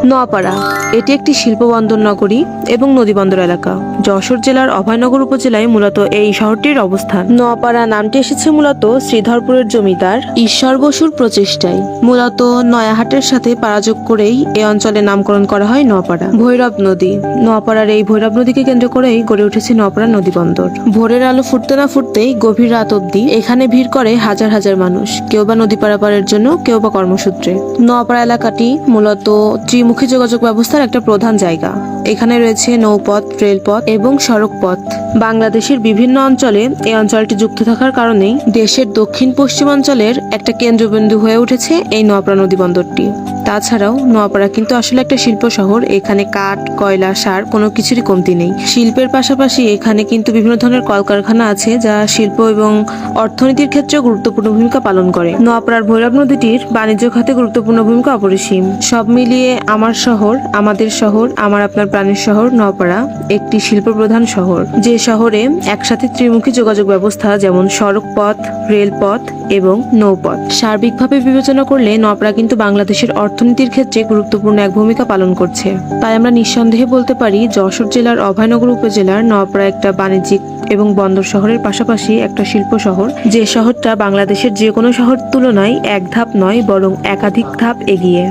নোয়াপাড়া এটি একটি শিল্পবন্দর নগরী এবং নদীবন্দর এলাকা। যশোর জেলার অভয়নগর উপজেলায় মূলত এই শহরটির অবস্থান। নোয়াপাড়া নামটি এসেছে মূলত শ্রীধরপুরের জমিদার ঈশ্বর বসুর প্রচেষ্টায়। মূলত নয়াহাটের সাথে পারাযোগ করেই এই অঞ্চলের নামকরণ করা হয় নোয়াপাড়া। ভৈরব নদী, নোয়াপাড়ার এই ভৈরব নদীকে কেন্দ্র করেই গড়ে উঠেছে নোয়াপাড়া নদীবন্দর। ভোরের আলো ফুটতে না ফুটতেই গভীর রাত অবধি এখানে ভিড় করে হাজার হাজার মানুষ, কেউ বা নদী পারাপারের জন্য, কেউ বা কর্মসূত্রে। নোয়াপাড়া এলাকাটি মূলত ত্রিমুখী যোগাযোগ ব্যবস্থার একটা প্রধান জায়গা। এখানে রয়েছে নৌপথ, রেলপথ এবং সড়ক পথ। বাংলাদেশের বিভিন্ন অঞ্চলে এই অঞ্চলটি যুক্ত থাকার কারণেই দেশের দক্ষিণ পশ্চিমাঞ্চলের একটা কেন্দ্রবিন্দু হয়ে উঠেছে এই নোয়াপাড়া নদীবন্দরটি। তাছাড়াও নোয়াপাড়া কিন্তু আসলে একটা শিল্প শহর। এখানে কাঠ, কয়লা, সার কোনো কিছুরই কমতি নেই। শিল্পের পাশাপাশি এখানে কিন্তু বিভিন্ন ধরনের কলকারখানা আছে যা শিল্প এবং অর্থনীতির ক্ষেত্রে গুরুত্বপূর্ণ ভূমিকা পালন করে। নোয়াপাড়ার ভৈরব নদীটির বাণিজ্য খাতে গুরুত্বপূর্ণ ভূমিকা অপরিসীম। সব মিলিয়ে আমার শহর, আমাদের শহর, আমার আপনার প্রাণের শহর নোয়াপাড়া একটি শিল্প প্রধান শহর, যে শহরে একসাথে ত্রিমুখী যোগাযোগ ব্যবস্থা যেমন সড়ক পথ, রেলপথ এবং নৌপথ। সার্বিকভাবে বিবেচনা করলে নোয়াপাড়া কিন্তু বাংলাদেশের অর্থনীতির ক্ষেত্রে গুরুত্বপূর্ণ এক ভূমিকা পালন করছে। তাই আমরা নিঃসন্দেহে বলতে পারি যশোর জেলার অভয়নগর উপজেলার নোয়াপাড়া একটা বাণিজ্যিক এবং বন্দর শহরের পাশাপাশি একটা শিল্প শহর, যে শহরটা বাংলাদেশের যে কোনো শহর তুলনায় এক ধাপ নয় বরং একাধিক ধাপ এগিয়ে।